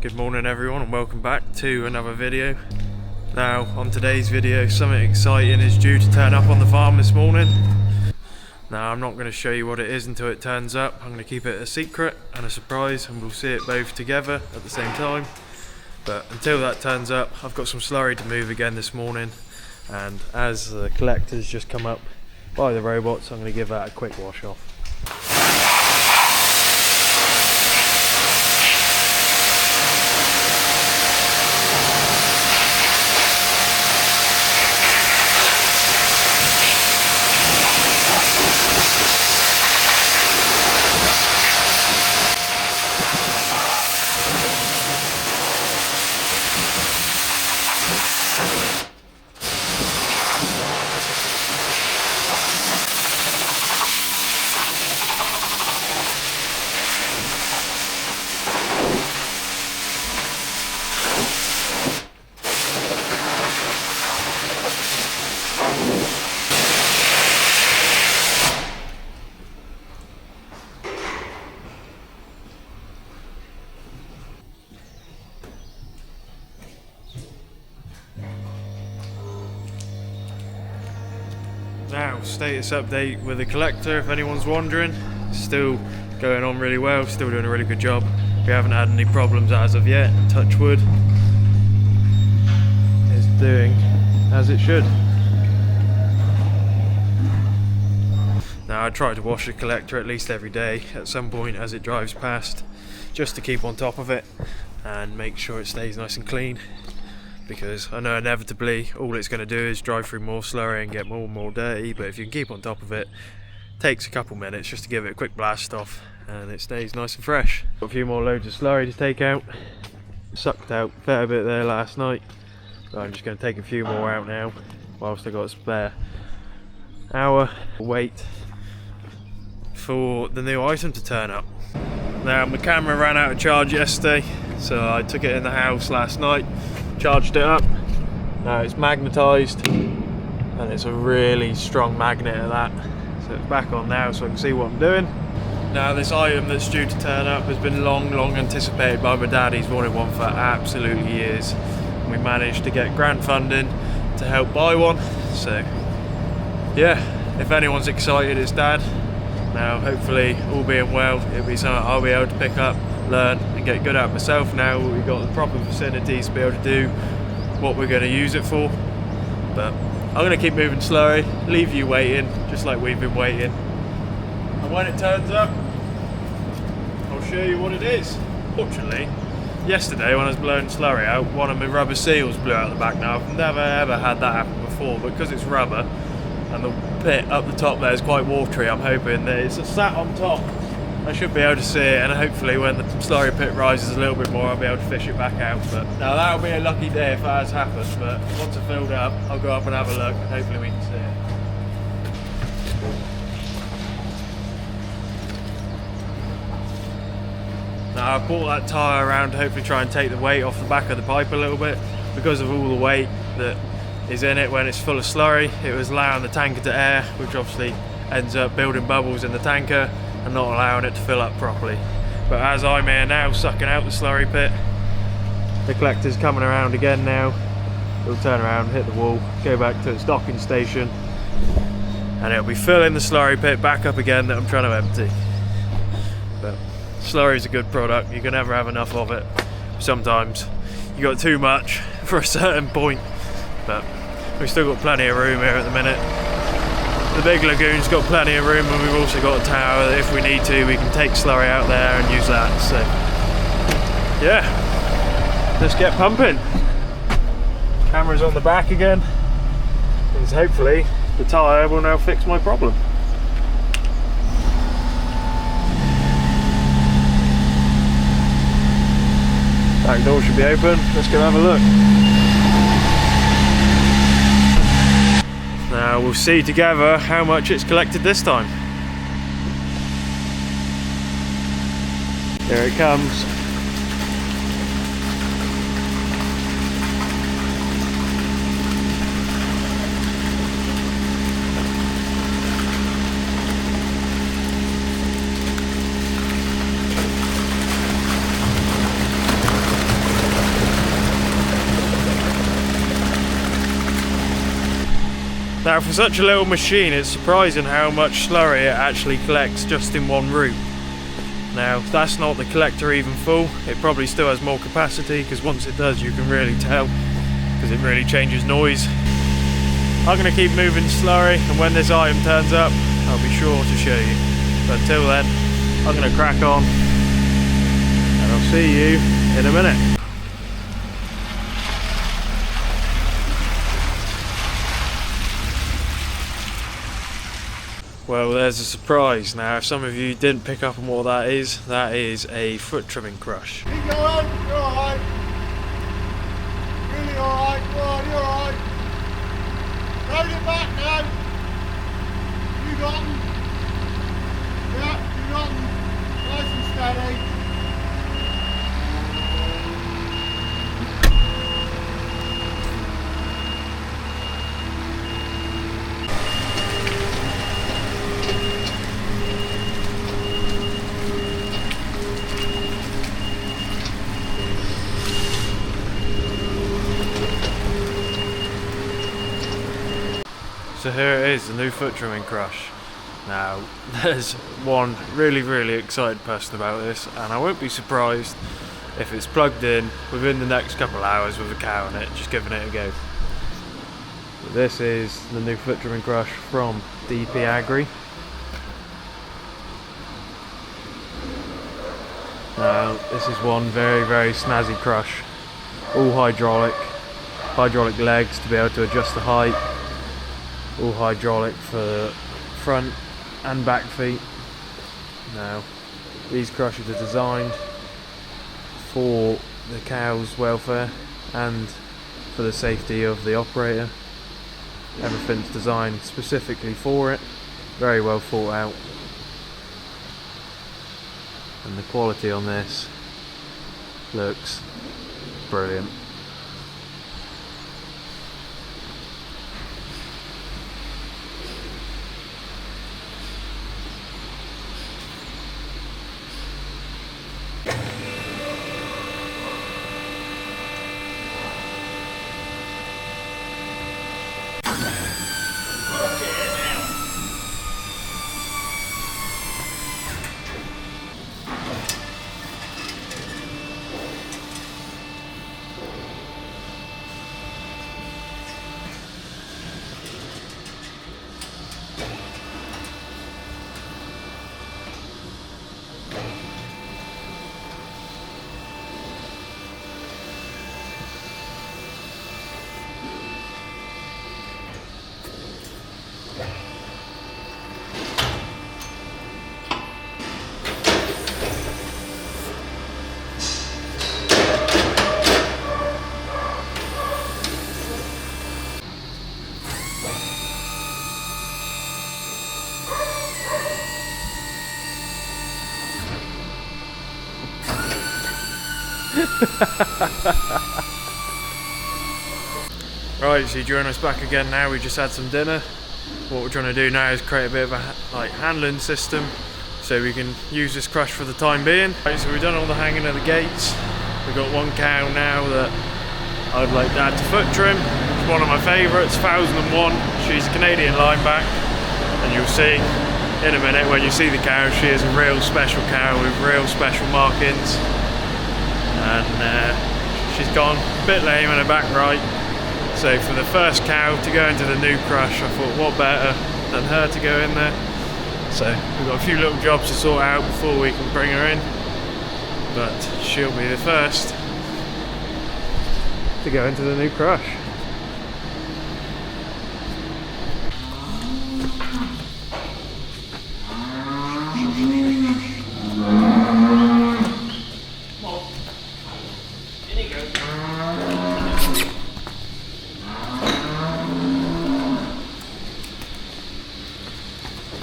Good morning everyone and welcome back to another video. Now on today's video something exciting is due to turn up on the farm this morning. Now I'm not going to show you what it is until it turns up. I'm going to keep it a secret and a surprise and we'll see it both together at the same time. But until that turns up, I've got some slurry to move again this morning, and as the collector's just come up by the robots, I'm going to give that a quick wash off. Now, status update with the collector, if anyone's wondering. Still going on really well, still doing a really good job. We haven't had any problems as of yet, touch wood. It's doing as it should. Now, I try to wash the collector at least every day at some point as it drives past, just to keep on top of it and make sure it stays nice and clean. Because I know inevitably all it's going to do is drive through more slurry and get more and more dirty, but if you can keep on top of it, it takes a couple minutes just to give it a quick blast off and it stays nice and fresh. Got a few more loads of slurry to take out. Sucked out a fair bit there last night, so I'm just going to take a few more out now whilst I got a spare hour wait for the new item to turn up. Now my camera ran out of charge yesterday, so I took it in the house last night, charged it up. Now it's magnetised and it's a really strong magnet at that, so it's back on now so I can see what I'm doing. Now this item that's due to turn up has been long anticipated by my dad. He's wanted one for absolutely years. We managed to get grant funding to help buy one, so yeah, if anyone's excited, it's Dad. Now hopefully, all being well, it'll be something I'll be able to pick up, learn and get good at myself now we've got the proper facilities to be able to do what we're going to use it for. But I'm going to keep moving slowly, leave you waiting just like we've been waiting, and when it turns up I'll show you what it is. Fortunately, yesterday when I was blowing slurry out, one of my rubber seals blew out the back. Now I've never ever had that happen before, but because it's rubber and the pit up the top there is quite watery, I'm hoping that it's sat on top. I should be able to see it, and hopefully when the slurry pit rises a little bit more I'll be able to fish it back out. But now that'll be a lucky day if that has happened, but once I've filled up I'll go up and have a look and hopefully we can see it. Now I've brought that tyre around to hopefully try and take the weight off the back of the pipe a little bit, because of all the weight that is in it when it's full of slurry. It was allowing the tanker to air, which obviously ends up building bubbles in the tanker and not allowing it to fill up properly. But as I'm here now sucking out the slurry pit, the collector's coming around again now. It'll turn around, hit the wall, go back to its docking station, and it'll be filling the slurry pit back up again that I'm trying to empty. But slurry's a good product, you can never have enough of it. Sometimes you got too much for a certain point, but we've still got plenty of room here at the minute. The big lagoon's got plenty of room, and we've also got a tower that if we need to we can take slurry out there and use that. So yeah, let's get pumping. Camera's on the back again, and hopefully the tyre will now fix my problem. Back door should be open, let's go have a look. Now we'll see together how much it's collected this time. There it comes. Now for such a little machine, it's surprising how much slurry it actually collects just in one route. Now that's not the collector even full, it probably still has more capacity, because once it does you can really tell, because it really changes noise. I'm going to keep moving slurry, and when this item turns up I'll be sure to show you. But until then, I'm going to crack on, and I'll see you in a minute. Well, there's a surprise. Now, if some of you didn't pick up on what that is a foot trimming crush. Keep going, you're alright. Really alright, go on, you're alright. Load it back now. You got them. Yeah, you got them. Nice and steady. So here it is, the new foot trimming crush. Now, there's one really excited person about this, and I won't be surprised if it's plugged in within the next couple of hours with a cow in it, just giving it a go. But this is the new foot trimming crush from DP Agri. Now, this is one very snazzy crush. All hydraulic legs to be able to adjust the height. All hydraulic for front and back feet. Now, these crushers are designed for the cow's welfare and for the safety of the operator. Everything's designed specifically for it, very well thought out. And the quality on this looks brilliant. Right, so you join us back again now. We just had some dinner. What we're trying to do now is create a bit of a handling system so we can use this crush for the time being. Right, so we've done all the hanging of the gates. We've got one cow now that I'd like to add to foot trim. It's one of my favourites, 1001. She's a Canadian lineback, and you'll see in a minute when you see the cow, she is a real special cow with real special markings. And she's gone a bit lame in her back right. So for the first cow to go into the new crush, I thought what better than her to go in there. So we've got a few little jobs to sort out before we can bring her in. But she'll be the first to go into the new crush.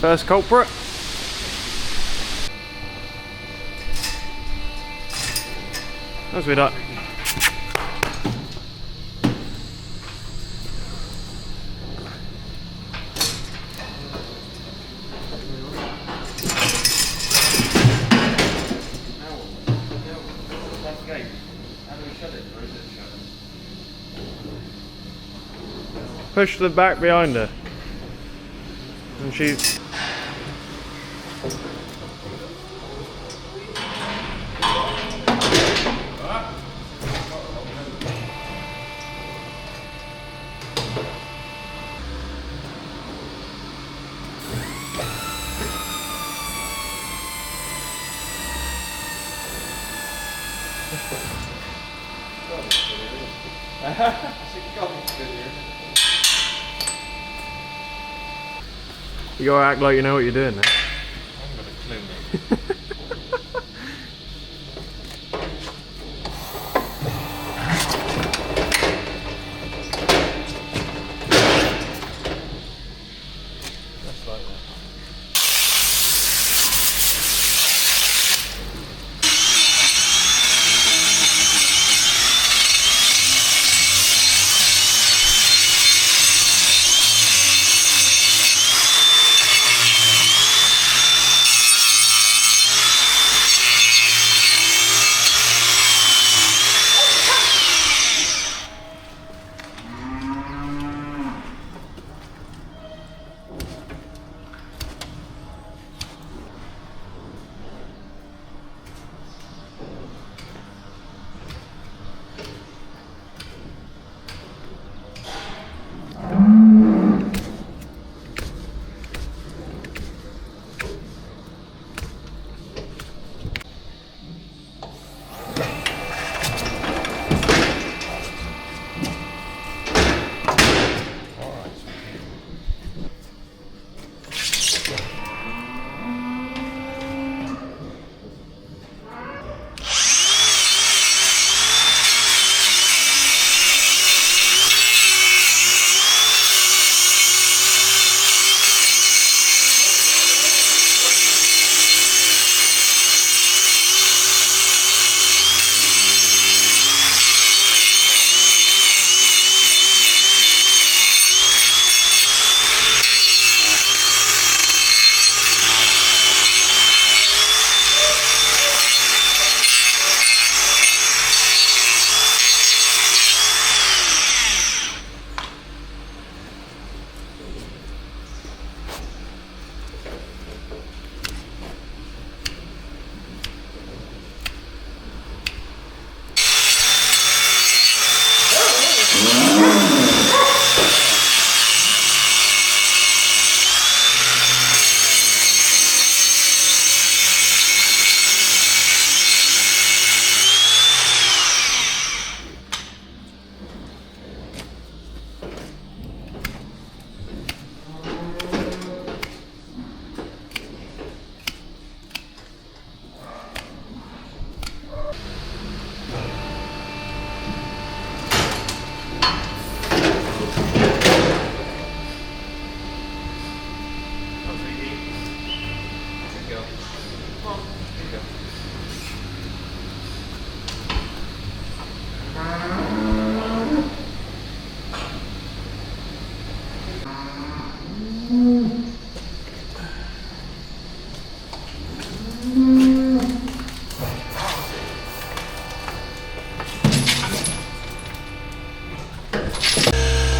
First culprit. As we done. Push the back behind her. and shoot. You gotta act like you know what you're doing now. I'm gonna clean it. Just like that.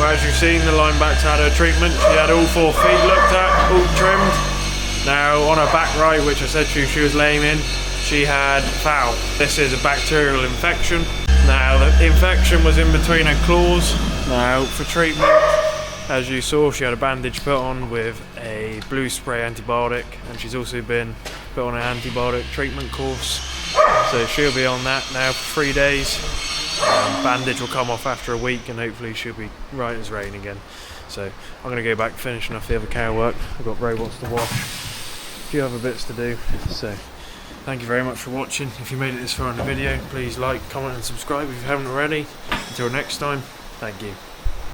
Well, as you've seen, the lineback's had her treatment. She had all 4 feet looked at, all trimmed. Now on her back right, which I said to you she was lame in, she had foul. This is a bacterial infection. Now the infection was in between her claws. Now for treatment, as you saw, she had a bandage put on with a blue spray antibiotic, and she's also been put on an antibiotic treatment course. So she'll be on that now for 3 days. Bandage will come off after a week, and hopefully she'll be right as rain again. So I'm going to go back finishing off the other cow work. I've got robots to wash, a few other bits to do. So thank you very much for watching. If you made it this far in the video, please like, comment and subscribe if you haven't already. Until next time, thank you.